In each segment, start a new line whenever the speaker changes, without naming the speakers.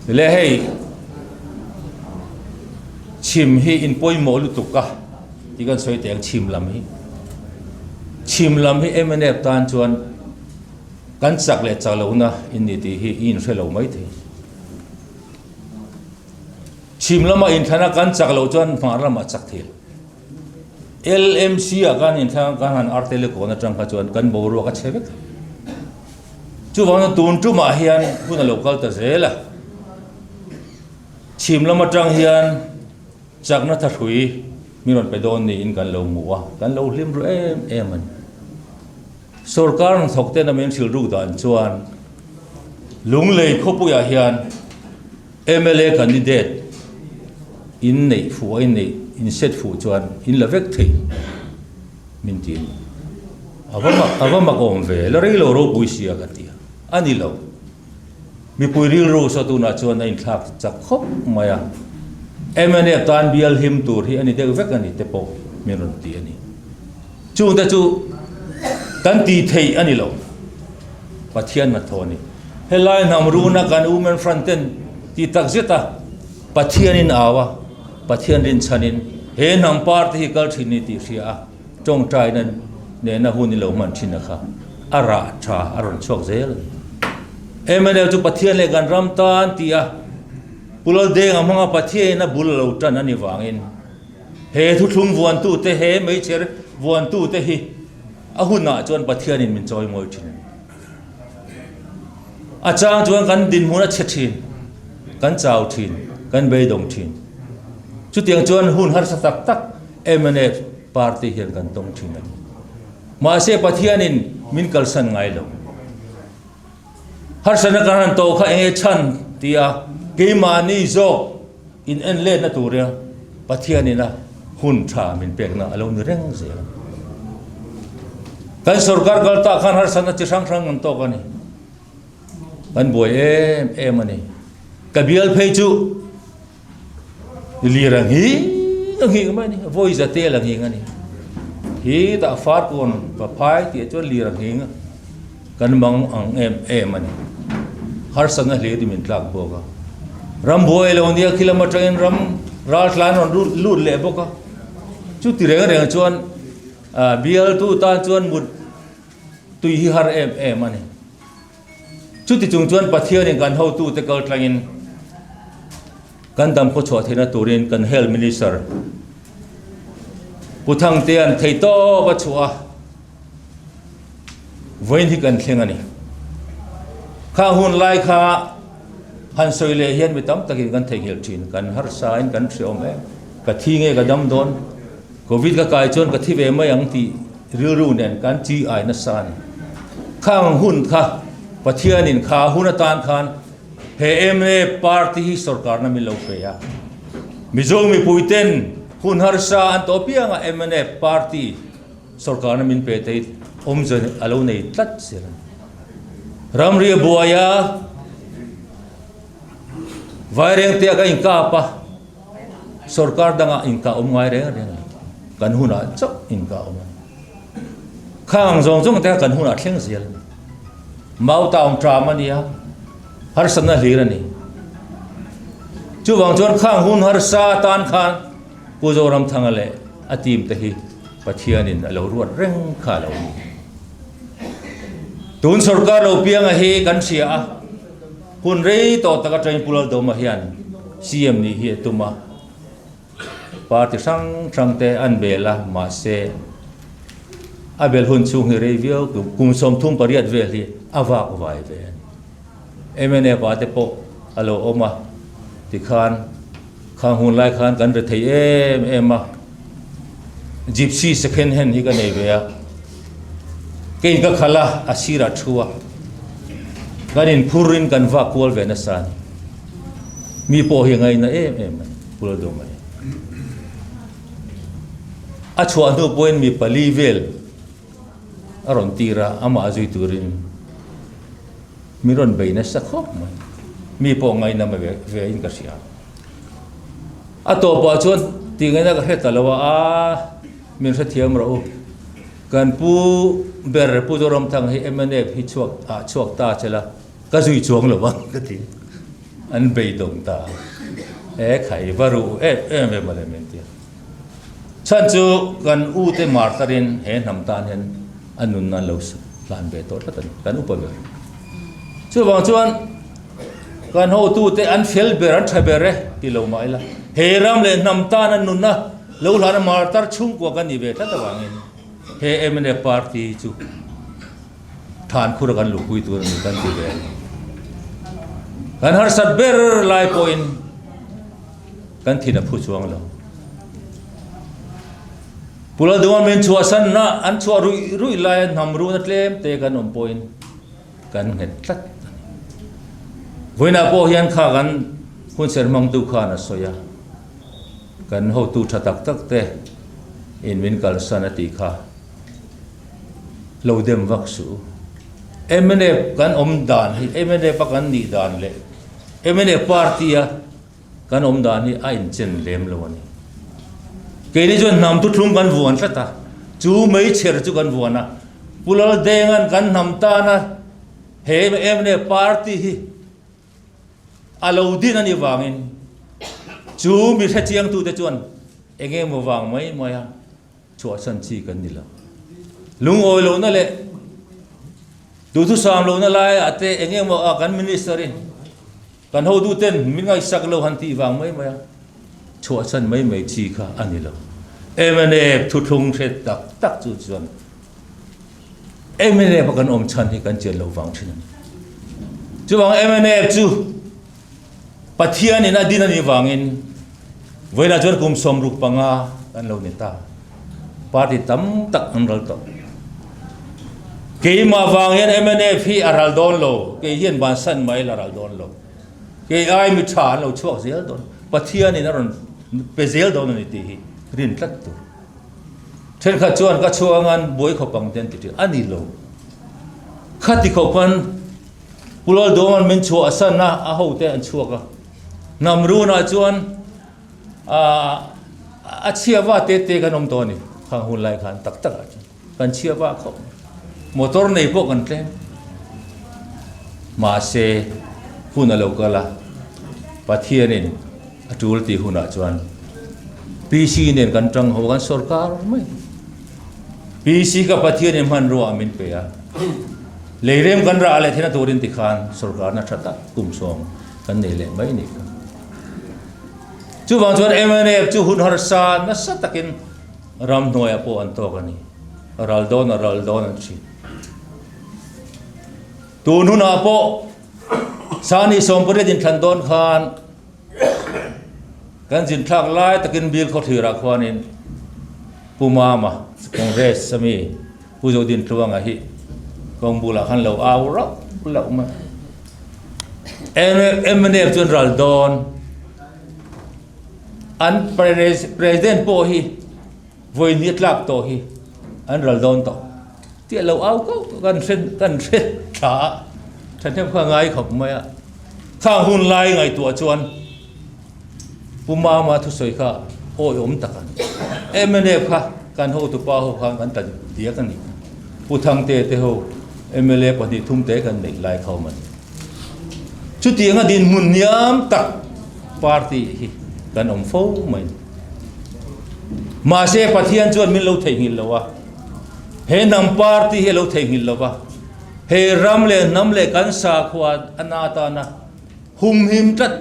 le hei chim hi in poi mo lu tuka ti kan soi teng chim lam hi MNF tan chuan kan chak le chalo na in ni ti hi in relo mai the chim lama in thana kan chak lo chuan marama chak thil LMC a kan in thang kan han artele ko na tang ka chuan kan bo ro ka chebek chu wang tun tu ma hian huna local ta zela chim lama tang hian chak na tha thui mi ron pe don ni in kan lo muwa kan lo hlim ru em an sarkar ng thokte na men sil ru dan chuan lung lei khopu ya hian MLA candidate in nei fu ai nei in set fu chuan in la vek thei min tin avama kom ve la ri lo ro pui sia ka tia ani lo mi pui ri ro so tu na chuan in thak chak khop maya MNA tan bial him tur hi ani de vek ani te po min ron ti ani chu ta chu kan ti thei ani lo pathian na thoni helai nam ru na kan women fronten ti tak zeta pathian in awa pathian rin chanin he nam part hi kal thini ti ria tong trai nan ne na hun ni lo man thina kha ara tha aron chok zel MNA chu pathian le gan ram tan ti a pulal de ngamanga pathian na bul lo tan ani wangin he thu thung vuan tu te he mei cher vuan tu te hi ahuna chuan pathian in min choi moi thin achang chuan kan din huna chethin kan chau thin kan bei dong thin chu tiang chuan hun har sa tak tak MNA party hian kan tong thin ani ma se pathian in min kalsan ngai lo har sana kan to kha e chan tia ke mani zo in en le na turia pathian ina hun tha min pek na alo ni reng ze kan sarkar galta khan har sana chi sang sang an to kani kan boy em ani kabial phei chu li rang hi mani voi za te lang hi ngani hi ta fat kon pa phai ti chu li rang hi kan mang ang em ani har sana le di min tlak boga ram boy lo ni kilometer in ram ral tlan on lut le boka chu ti reng reng chuan bial tu ta chuan mut tui hi har em ani chu ti chung chuan pathian in kan ho tu te kal tlangin kan dam ko chho thena turin kan health minister puthang te an thei to ba chua voin hi kan thleng ani kha hun lai kha han soile hian mi tam takin kan thei hel thin kan har sa in kan thriom e ka thi nge ka dam don covid ka kai chon ka thi ve mai ang ti ru ru nen kan chi ai na san khang hun kha pathian in kha hun tan khan he MNA party hi sarkar na mi lo pe ya mizo mi puiten hun har sa an to pia nga MNA party sarkar na min pe te om zen alo nei tlat sel ram ri buaya vaireng te ka in ka pa sarkar danga in ka om ngai reng reng kan huna chok in ka om khang zong zong te kan huna thleng zel mau taung tramania har sana hlirani chu wang chuan khang hun har sa tan khan pujoram thangale atim te hi pathianin alo ruat reng kha lo ni tun sarkar lo pianga hi kan sia hun rei to taka train pulal do ma hian CM ni hi tuma party sang te an bela ma se abel hun chung hi rei vio kum som thum pariat vel hi awa vai ve MNA pa te po alo oma ti khan khang hun lai khan kan re thei em ma gypsy second hand hi ka nei ve ya ke ka khala asira thua kan in phurin kan va kwal ve na san mi po hi ngai na em pul do mai a chua no point mi pali vel aron tira ama azui turin miron bay na sa khop man mi po ngai na ve in ka sia ato pa chuan ti ngai na ka hetalawa min sa thiam ro kan pu ber pu jorom thang hi MNF hi chuak ta chela ka zui chuang lo ba ka ti อันเบยดงตาไขวารุเมมาเลเมนเตียฉันจูกันอูเตมาร์ตารินเห็นน้ำตาลเห็นอันนุนนั่นเราลานเบตโต้กันอุปเบรช่วยบางส่วนกันหูตูเตอันเฟลเบรันทเบเรกิโลไมล์ละเฮรัมเลน้ำตาลอันนุนนะเราหลานมาร์ตาชุ่มกว่ากันนี่เบตัดตะวังเงินเฮเนปาร์ตี้จูทานคุรกันลูกคุยตัวนี้กันที่เบรกันหาสัตเบรไลพอยน์กันที่นับผู้ช่วงเราปุระดวงเป็นชัวสันนะอันชัวรุยลายนำรู้นัดเล่มเตะกันอมพอยน์กันเห็นตัดวันนั้นพอเห็นข้ากันคุณเสริมมังตุขานะสอยกันเขาตูชัดตักเตะอินวินกัลสันติข้าเราเดิมวักสูเนกันอมดานเนปักกันนีดานเลยเนปาร์ตี้กันอมดานนี่ไอ้เจนเลมเลวันนี้เกี่ยนี่จนนำตุทุ่งกันวัวนั่นตาจูไม่เชื่อจูกันวัวนะปุลเดงันกันนำตานะเฮ้เนปาร์ตี้อาลูดีนันยี่วางินจูมีแค่เชียงตูแต่จวนมาวางไม่มาyaชัวสันชีกันนี่ละลุงโอยลุงนั่นแหละดูทุกสามลุงนั่นแหละแต่มากันมินิสเตอร์กันเขาดูเต้นมิง่ายสักโลหันตีวางไม่มาชัวสันไม่ชีค่ะอันนี้ละทุทุ่งเสร็จตักจุดจวนพกันอมชันให้กันเจริญเราฟังเช่นนั้นจู่วางจู่ปัทยานี่นะดินันนี่วางินเวลาจวนกุมสมรุปปังอากันเราเนี่ยตาปาร์ตี้ตั้มตักอันรัลโตเกี่ยมาวางยันพี่อารัลโดนโลเกี่ยนบานสันไม่อารัลโดนโลเกี่ยไอ้มิชาเราช่วยเสียโดนปัทยานี่นะรอนเปเสียโดนนี่ตีรินตัดตัวเช่นข้าจวนก็ช่วยงานบวยขบังเดนติดอันนี้โลข้าที่เขาพันปุโรโดมันเป็นชัวสันนะอาหูเตอันชัวก็นำรู้นะจวนเชื่อว่าเตะกันอมตัวนี่ข้างหุ่นไหลขันตักกันเชื่อว่าเขามอเตอร์ในพวกกันเต็มมาเซหุ่นอะไรก็ละปัทยานี่จูลตีหุ่นจวนพีซีเนี่ยกันจังหัวกันสุรการไม่พีซีกับปัทยานี่มันรู้อามินเปียเลยเริ่มกันระอะไรที่นั่นตัวรินติขานสุรการนัชตะกุมสองกันนี่เลยไม่นี่จู่บางส่วนจู่หุ่นหรสานนั่นสัตกินรำหน่วยอโปอันโตกันนี่รัลโดนนั่นชีตูนุนอโปสานีสมบูรณ์ดินทันโดนขานกันจินทักไล่ตะกินบิลเขาถือรักวานินปูมาคงเรสสมีผู้โจดินทวงอะฮิกองบุลหันเราเอารักเรามาจนรัลโดนอันประธานโปฮีวันนี้ลักโตฮีอันรัลโดนโตที่เราเอาก็กันเส้นช้าฉันทำข้างไงขบไม่อะข้างหุ่นลายไงตัวจวนปุมาทุสอยข้าโอ้ยตะกันค่ะการหูตุป้าหูข้างกันตัดเดียกันนี่ผู้ทางเตะหูปฏิทุ่มเตะกันในลายเขามันชุดเตียงดินหุ่นยามตักปาร์ตี้กันอมฟูมันมาเสพที่อันจวนมิลเราเทงิลแล้ววะเฮนัมปาร์ตี้เฮเราเทงิลแล้ววะเฮรัมเลนัมเลกันสาขวาอนาตานะหุมหิมตัด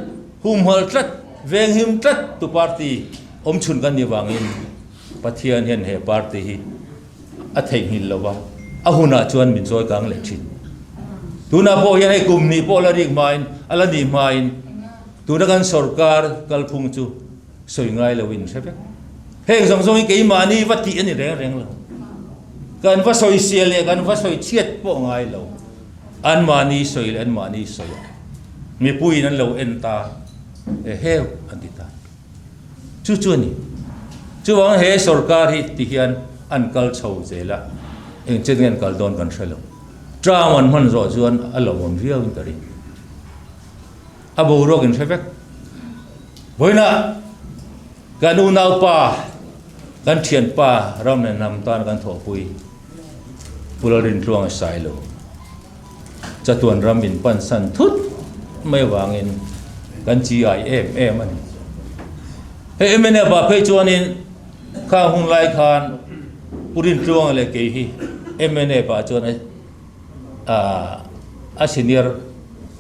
หุมหัวตัดเวงหิมตัดตุปาร์ตี้อมชุนกันนี่วางินปฏิอันเห็นเฮปาร์ตี้อัเทงิลแล้ววะอาหุนาจวนมินซอยกังเล็กชินตูน่าโปยังให้กลุ่มนี้โปละริกมาอินอัลนีมาอินตูนักันสุรการกัลพุงจูสวยงามเลยวินใช่ไหมเฮงสงกี่มานี่วัดที่อันนี้แรงเลยกันว่าสวยเสียเลยกันว่าสวยเชียดโปง่ายเลยอันมานี่สวยอันมานี่สวยมีปุยนั้นเราเอ็นตาเฮลอันติตาจู่นี่จู่ว่าเฮสุรการที่ที่อันอันกัลเช่าเจละเองเจนกันกัลโดนกันใช่หรือจ้ามันรอจวนอัลลอฮ์มันเรียกอินตรีอาบูโรกินใช่ไหมวันน่ะกันอุณาป่ากันเทียนป่ารำเนี่ยนำตานกันถอปุยปุโรดินทรวงสายโลจะตวนรำบินปันสันทุดไม่วางอิน กันจีไอมันเฮ้ยไม่เนี่ยบ่เพื่อชวนอินข้าหุ่นไล่คานปุรินตรวงอะไรเกี่ยไม่เนี่ยบ่ชวนอาชินีร์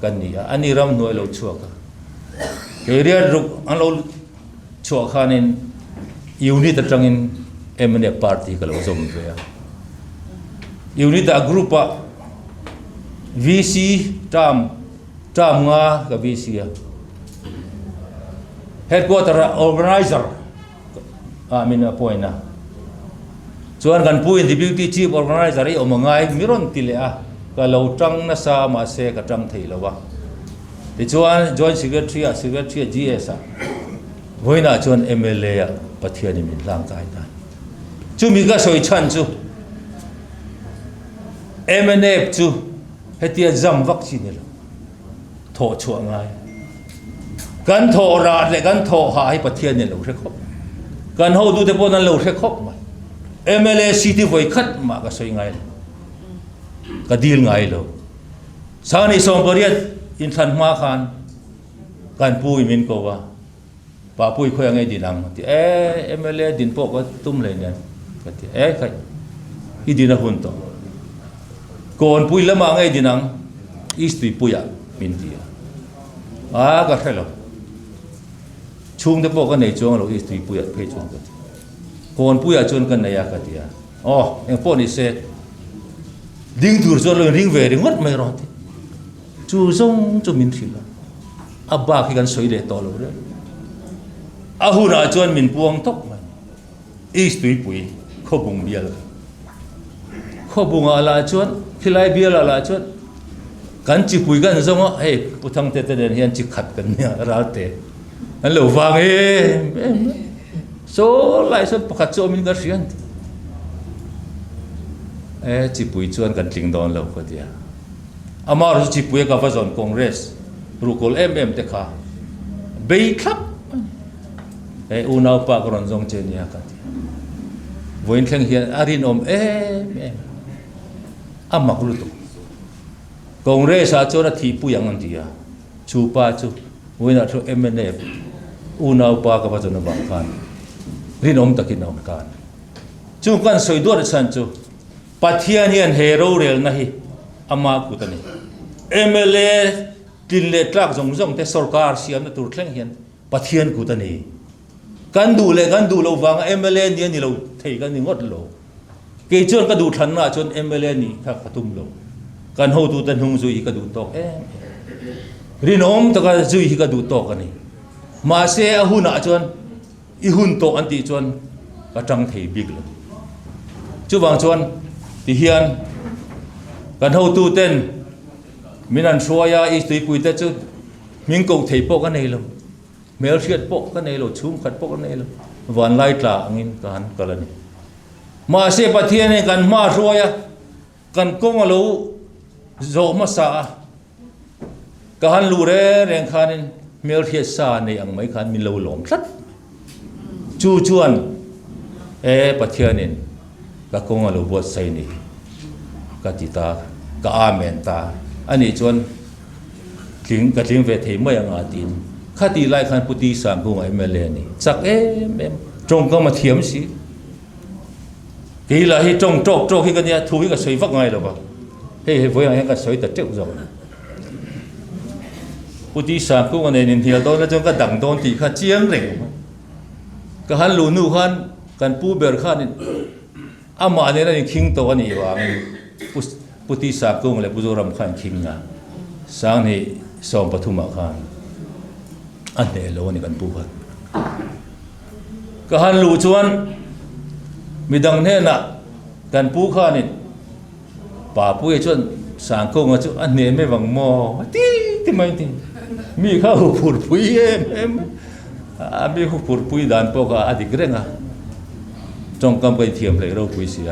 กันนี่อันนี้รำหน่วยเราชัวร์กันเกี่ยเรียนรุกอันเราชัวร์ขานินยูนิตจังอินไม่เนี่ยพาร์ตี้กันเราสมเด็จยูนิตกรุ๊ปVC ตามงากับ VC headquarter organizer amin point na chuan kan puin deputy chief organizer ai omangai miron tilea ka lo tang na sa ma se ka tang thei lowa ti chuan joint secretary GS voina chuan MLA ya pathiani min lang kai ta chu mi ka soi chan chu MNF chu hetia zam vak chi ni lo tho chuang ngaiกันโทราดเลยกันโทหายประเทศเนี่ยเราเรียกเขากันเขาดูแต่พวกนั้นเราเรียกเขามาMLA City ไว้คัดมาก็สวยไงก็ดีลไงเราสานิสองปริยัติอินทันมาขันกันปุยมินก็ว่าป้าปุยเขายังไงดีนังที่MLA ดินพวกก็ตุ้มเลยเนี่ยก็ที่ใครอีดินหุ่นโตก่อนปุยแล้วมาไงดีนังอีสตุยปุยมินที่ก็ใช่หรอช่วงที่พวกกันในช่วงเราอีสตุยปุยเพชช่วงกันก่อนปุยจนกันในยากันที่ยังพวกนี้เสร็จดิ้งถูกจนเรื่องดิ้งเวริ่งวัดไม่รอดจู่จงจะมินที่ละอับบาคิกันสวยเด็ดต่อเลยหุ่นอาจวนมินพวงตกมันอีสตุยปุยข้อบุงเบียลข้อบุงอะไรจวนที่ไรเบียลอะไรจวนกันจีปุยกันซะว่าผู้ทั้งเตะเดินเฮียนจีขัดกันเนี่ยเราเตะอันเหล่าฟังโซ่ไล่ส่วนประคัดโซ่มินก็เสียนจีปุยชวนกันจริงโดนเราก็เดียอามารู้จีปุยกับว่าส่วนคอนเกรสรูกอลเตะขาเบย์ครับอุณาปากรอนจงเจเนียกันวันแข่งเฮียนอารินอมอามักรู้ตัวคอนเกรสอาจจะที่ปุยยังนั้นเดียชูป้าชูวันนั้นชูMNFอุณาปากกับว่าส่วนบางกันรินอมตะกินอมกันชูกันสวยด้วยสันชูปัทยานีนเฮโร่เรลนะฮีอามากุตันนี่MLAดินเล็ดลักจงแต่สรการเสียมนั่นตัวแข่งเฮียนปัทยานกุตันนี่กันดูเราฟังMLAนี่เราเทกันนี่งดเราเกี่ยจนก็ดูทันนะจนMLAนี่ข้าขตุ้มเรากันหูดูตันหงจุยก็ดูตอกรินอมตะกันจุยก็ดูตอกกันนี่มาเสียหุ่นจนอีหุ่นตกอันตีจนก็จังเทบิกเลยจูบางจนที่เฮียนกันหูดูเต้นมินันชัวยาอีสตุยปุยแต่จุมิงกงเทปกันนี่เราเมลเชียดปกันนี่เราชุ่มขัดปกันนี่เราวันไล่ตางินกันกันนี่มาเสียปะเทียนกันมาชัวยากันกงเราโจมาสาการลูเร่เรียงคันเมลเทียสาในอังไม่คันมีเราหลงสัดจูจวนปะเทียนินก็กงเราบวชใส่นี่ก็จิตาก็อาเมนตาอันนี้จวนถึงกระถิ่งเวทีไม่ยังอาตินข้าตีไล่คันพุทธิสังกุงMLAนี่สักจงก็มาเทียมสิกี่ละให้จงโจกให้กันเนี่ยถูกให้กับสวยฟักไงหรอปะเฮ้ยพวกยังกับสวยแต่เจ้าจงพุทธิสังกุงอันนี้ที่เราโดนแล้วจงก็ดังโดนตีข้าเจียงเหล่งก็หันลูนูขันกันปูเบอร์ขันนี่อามาเนี่ยนี่คิงตัวนี่วางพุทธิสังกุงเลยปุจจุบันขันคิงนะสังนี่สองปฐุมขันอันเดียวนี่กันปูกันก็หันลูชวนมีดังเนี่ยนะกันปูขันนี่ป่าปุยชวนสังกุงอ่ะชวนอันนี้ไม่หวังมอที่ไม่ที่มีข้าวผูดปุยมีข้าวผูดปุยด่านพวกอดีตเรื่องอ่ะจงกำไปเทียมเลยเราปุยเสีย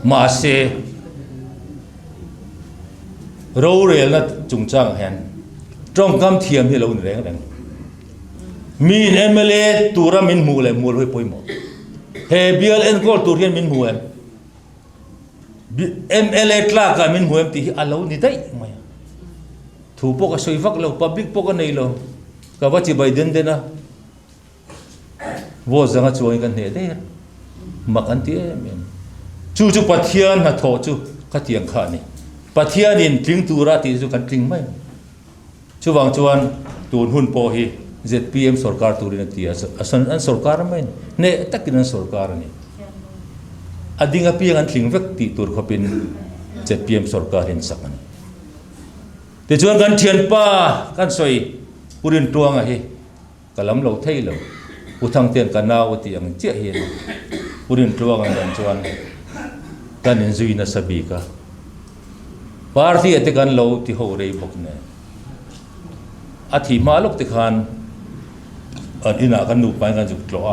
มาเสเราเรียนนะจุงจ้างเห็นจงกำเทียมที่เราเรื่องมีMLAตัวเรามินมูเลยมูเลยปุยหมดเฮเบียลเอ็นก็ตัวเรียนมินมูMLA กล้ากันมินมูที่เรานี่ได้ไหมถูกพวกสวยฟักเรา public พวกกันนี่เรา ก็ว่าจีใบเดินเดนะว่าจังช่วยกันเนี่ยเด้มักอันที่เองจู่ปัทยานหัดโถจู่ขัดยังขานี่ปัทยานินทิ้งตัวราตีจู่กันทิ้งไหมจู่วางจวนตูนหุ่นโพฮี ZPM สรการตูรินตีอันสรการไหมเนี่ยตักกินอันสรการนี่อดีงอพียงอันทิ้งเวกตีตัวเขาเป็น ZPM สรการเห็นสักมันแต่จวนกันเทียนป้ากันสวยปุรินตัวงะเฮกะลำเราไทยเราอุทังเตียนกันนาวตียงเจี๊ยเห็นปุรินตัวงะกันจวนกันอินซุยนัสบีกาปาร์ตี้เตกันเราที่เขาเรียบกเนี่ยอาทิมาลุกติขานอันอินากันนูไปกันจุดล้อ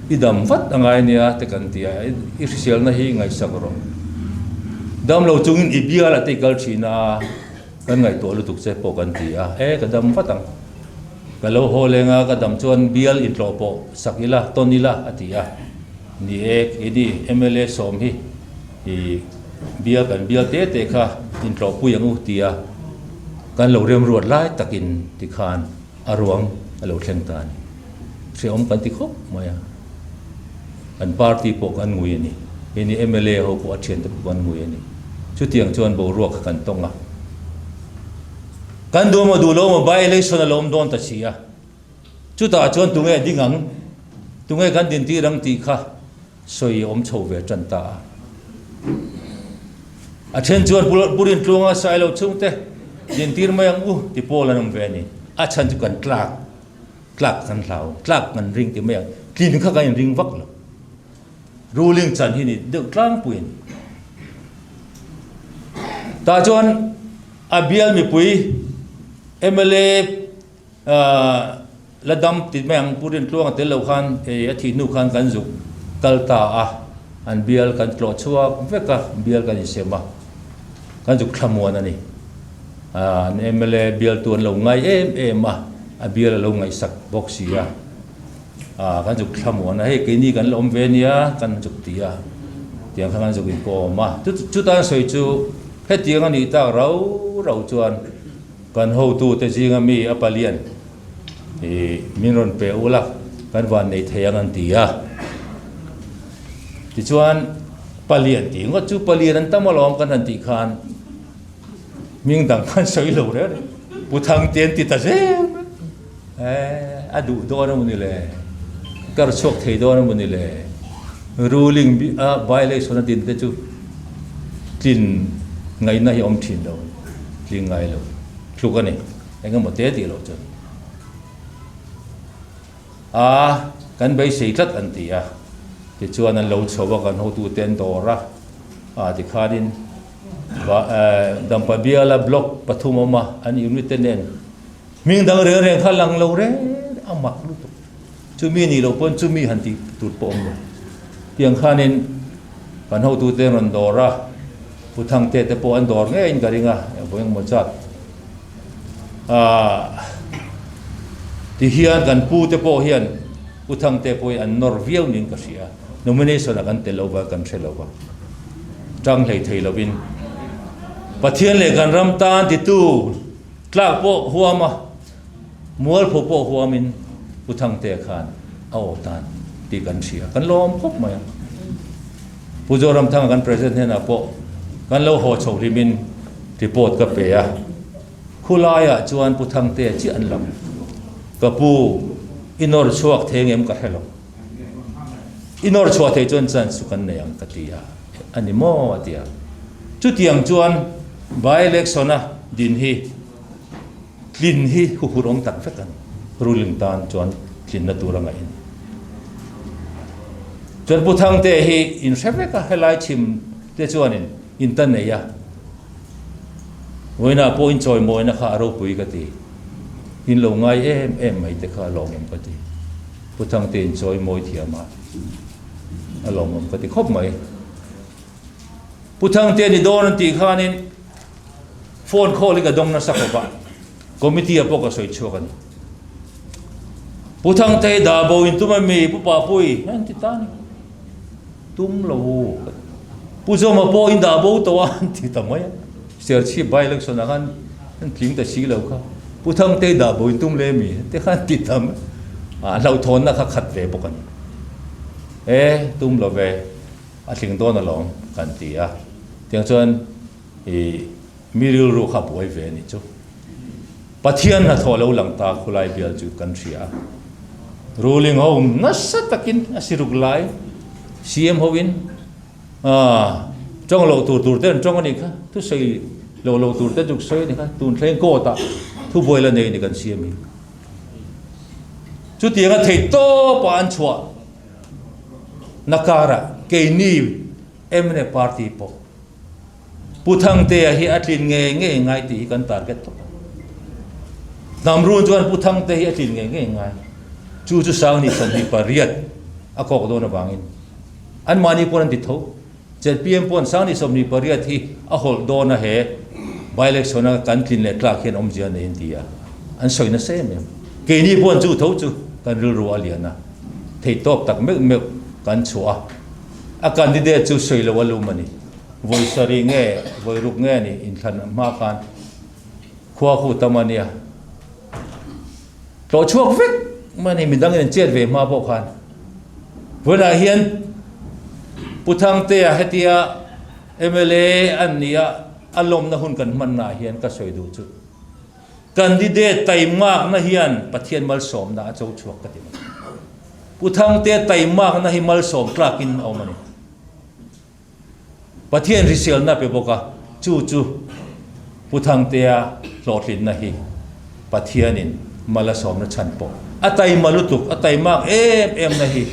อีดำวัดอะไรเนี่ยเตกันที่อิสราเอลน่ะเฮงไงสักรองดำเราจุงอินอิบิอาละเตกัลชีนากันไงตัวลุตุกเซปกันที่กันดำวัดตังกันเราโหเลงกันดำชวนบิอาลอินโลโปสักอิละตอนนี้ละอาทินี่นี่MLA สมฮีบิอากันบิอาเตะค่ะอินโลปุยังอุติยากันเราเรียมรวดไล่ตะกินติขานอารวงเราเชียงตานเสียอมกันติคบมาอันปาร์ตี้ปกอันงุยนี่นี่ MLA เขาปวดเชียนตะปกอันงุยนี่ชุดเตียงชวนโบรวกกันตรงกันดูมาดูโลมาใบเลยส่วนลมโดนตัดเสียชุดตาชวนตุงเอดิ้งหังตุงเอกันดินที่รังตีค่ะสวยอมโชว์เวจันตาอาเช่นชวนปุรินตรงอ่ะใส่เราชุ่มเตะดินที่ไม่ยังที่โพลันมเวนี่อาชันจุกันกลักกันเหล่ากลักกันริงที่ไม่ยังกินข้าวกันริงวักเลยรู้เรื่องจันที่นี่เดือดกลางปุยตาจวนอาเบียลมีปุยMLA ระดับติดแมงปุรินตรงเตลขันอาทิตย์นุขันกันจุกกัลตาอันเบียลกันโกรธชัวเวกเบียลกันอิเสมากันจุกขมวนนี่MLA เบียลตัวเราไงมาเบียลเราไงสักบ็อกซี่กันจุกขมวนให้กินนี่กันลมเวนียกันจุกตีเตียงกันจุกอินโกมาจุดนั้นสวยจูเฮ็ดเตียงกันนี่ตาเราจวนกันหูตูแต่จริงมีอปาเลียนมินรอนเปอุลักกันวันในเทียงกันตีที่ชวนปาเลียนตีก็จูปาเลียนนั้นตั้งมาล้อมกันทันตีคานมิงดังกันสวยเหลือเลยผู้ทางเตียนติดตาเจ้อดูโดนมันนี่เลยกระชกเทโดนมันนี่เลยรูลิงบายเลยส่วนดินแต่จูกินไงน่าอมทิ้งเราลิงไงเราทุกคนนี่ไอ้ก็หมดเตี้ยตีเราจนกันไปเสียทัดอันตีที่ชวนนั้นเราชอบกันหัวตัวเต็นตัวระที่ขาดินดัมปะเบียละบล็อกปฐุมมาอันยูนิตเนนมิงดังเรื่องข้าลังเราเร่อามักลุตุจูมีนี่เราปนจูมีหันตีตุดปมเพียงข้านินกันหัวตัวเต็นรันดอระผู้ทางเตะปอันดอร์เงี้ยอินกันยังบ่ยังหมดจัดที่เฮียนกันปูเตปเฮียนผู้ทางเตปอันนอร์เวียนินก็เสียโนมิเนชั่นกันเตลวากันเซลวาจังเลยไทยลวินปะเทียนเลยกันรำตานที่ตู้กล้าโปหัวมามัวโปหัวมินผู้ทางเตะขานเอาตานตีกันเสียกันล้อมพบมาผู้โจรำทางกันประเทศเนี่ยนะโปกันเราหัวโฉริมินที่โปดกับเปียคู่ลายจวนผู้ทางเตะจีอันลำกับผู้อินอร์ชัวเทงเอ็มกับเฮลอินอร์ชัวเทจวนจันสุกันเนียงกติยาอันนี้โม่ติยาจุดยังจวนบายเล็กสนะดินฮีกลิ่นฮีหูร้องตัดเฟกันรูลิงตานจวนกลิ่นนัตัวรังไงจวนผู้ทางเตะฮีอินเซฟก็ให้ไล่ชิมเตจวนอินตันเนียวันน่ะพออินจอยมวยนะข้าเราปุยกติอินลงไงไม่แต่ข้าลองกติผู้ทางเตะอินจอยมวยเทียมาลองกติครบไหมผู้ทางเตะนี่โดนตีข้านี่โฟนคอลิกดงนัสกบะคอมมิตี้พวกก็สวยชัวกันผู้ทางเตะดาบอินตุมันมีผู้ป่าปุยนั่นติดตานี่ตุ้มเราผู้ชมมาพออินดาบตัวติดทำไมเสียชีพไปเล็กส่วนนั้นทิ้งแต่ชีเหล่าเขา ผู้ทั้งเตดาบุญตุ้มเลมีเตขันติดทำเราทนนะขัดเวปกันตุ้มเราเวสิ่งตัวนั่นหลงกันตีเตียงชวนมีเรื่องรู้ขับไว้เวนี่จูปะเทียนนะทอเราหลังตาคุไลเบียจุดกันเสียรูลิงเขานัสตะกินสิรุกไลซีเอ็มเขาวินจ้องเราตัวเต้นจ้องกันอีกค่ะทุกสิ่งเราตัวเต้นจุกเสียนี่ค่ะตัวเพลงโกตะทุกบอยละเนี่ยนี่กันซีเอ็มจุดที่กันเทโตปานชัวนักการะเกนีเอ็มเนปาร์ตี้ปอผู้ทั้งเตะที่อัดลินเงี้ยง่ายตีกันตาร์เก็ตนำรุ่นจวนผู้ทั้งเตะที่อัดลินเงี้ยง่ายจู่ๆสาวนี่สมบูรณ์ปริยัติอากอกโดนบางอินอันมานี่ปนติดทุกเจ็ดปีเอ็มปนสาวนี่สมบูรณ์ปริยัติที่อากอกโดนนะเหบายเล็กส่วนกันกินเล็กลากเห็นอมเจียนในอินเดียอันสวยนะเซ่เนี่ยเกนี่ปนจู่ทุกจู่กันรัวๆเลียนะเทตบตักเมกกันชัวอาการที่เด็ดจู่สวยเลยว่าลุมันนี่วัยสรีเงี้ยวัยรุกเงี้ยนี่อินทันมากันขวาคู่ตะมันเนี่ยตัวช่วงฟิกมันนี่มีดังเงินเจ็ดเวมาบอกกันเวลาเห็นผู้ทั้งเตะเฮติยาเอเมเลอันนี้อารมณ์นะหุ่นกันมันน่าเห็นก็สวยดูจุดกันดีเดตไตมากนะเห็นปะเทียนมัลสมนะเจ้าช่วงกันดีผู้ทั้งเตะไตมากนะเห็นมัลสมกล้ากินเอามันนี่ปะเทียนริเซลนะเปบอกว่าจู่ผู้ทั้งเตะหลอดลิ้นนะเห็นปะเทียนินมัลสมนะฉันปออัตัยมาลุตุกอัตัยมากเอ็มนะฮี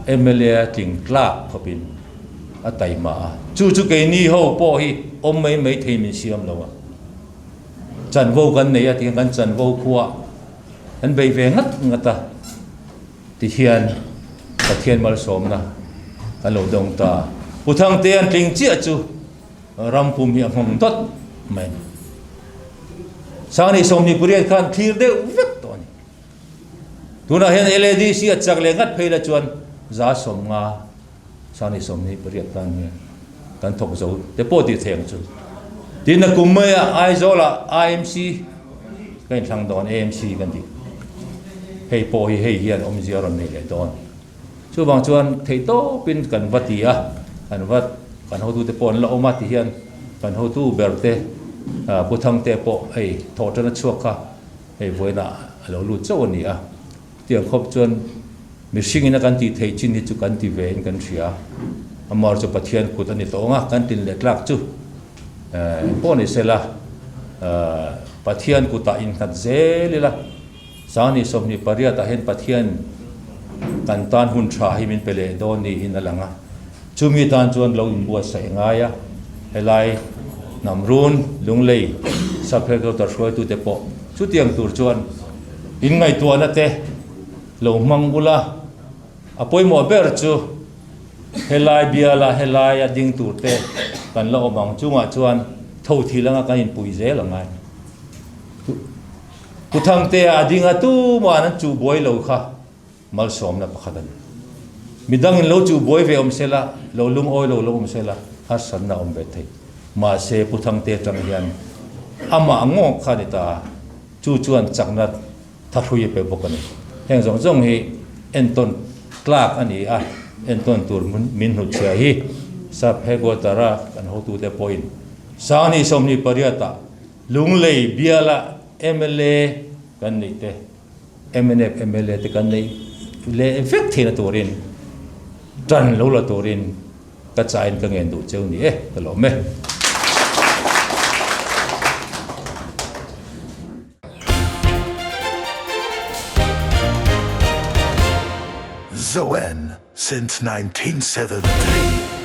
เอเมเลียจิงกล้าขบินอัตัยมาจู่ๆเกนี่เขาปอฮีอมไม่เทมินเสียมแล้วจันโวกันเนี่ยที่กันจันโวขัวอันไปเวงัดตาที่เฮียนตะเทียนมัลสมนะอันโลดงตาผู้ทั้งเตียนจิงเจียจู่รำภูมิหงตัดไม่สาวนี่สมนิปริยขันทีเดียววิกตัวนี้ตัวนั้นเห็นLEDเสียจากเลี้ยงงัดเพลจวนจ้าสมงาสาวนี่สมนิปริยขันเนี่ยกันทกโจแต่ปกติเถียงจุดที่นักกุมเมียไอโซล่า IMC กันทางดอน AMC กันดิเฮ้ยปอยเฮ้ยเฮียนอมเสียรำนี่เลยดอนช่วงบางชวนเทโตเป็นกันวัดที่กันวัดกันเขาดูแต่ปนละอมาที่เฮียนกันเขาดูเบลเตผู้ทั้งเตะปะโทษนั้นชั่วค่ะวันน่ะเรารู้เจ้าวันนี้เตียงครบจนมีสิ่งนั้นกันที่เทจินที่จุกันที่เวนกันเสียมาจะปะเทียนกุดอันนี้ตัวกันตินเล็กลักจู่พวกนี้เสร็จละปะเทียนกุตาอินกันเซเลยละสาวนี่สมนี่ปริยัติเห็นปะเทียนกันตานหุ่นชาให้มันไปเลยโดนนี่อินนั่นแหละจู่มีตานจวนเราอินบัวใส่ง่ายให้ไล่นำรุ่นลุงเลยสับเพลก็ตัดช่วยตัวเตปชุดเตียงตัวจวนอินไงตัวนั่นเตะลงมังบุลาอภัยหมอเบอร์จูเฮลายเบียละเฮลายดิ้งตัวเตะกันละอบังจูมาจวนเท่าที่ละกันอินปุยเจละไงผู้ทั้งเตะอดิ้งตู้มานั้นจูบอยเราค่ะมัลสมนะปะขัดมีดังอินเราจูบอยเวอมเซละเราลุงอ้อยเราลุงอมเซละฮัสซันนะอมเบตเตมาเสพุทธังเตจังเฮียนอามาองงขาดิตาจู่จวนจักนัดทัดหุยไปบกันแห่งจงให้เอ็นต้นกลากอันนี้เอ็นต้นตัวมินหุเชียฮีสับเฮกวตาระกันหูตูเตปอยน์สานีสมนิปริยตาลุงเลยเบียละเอเมเลกันนี่เตเอเมเนฟเอเมเลเตกันนี่เลเอฟเฟกต์ที่นั่นตัวรินจันลูละตัวรินกระจายกันเงินดูเจ้านี่ตลอดไหม
Zoen since 1973.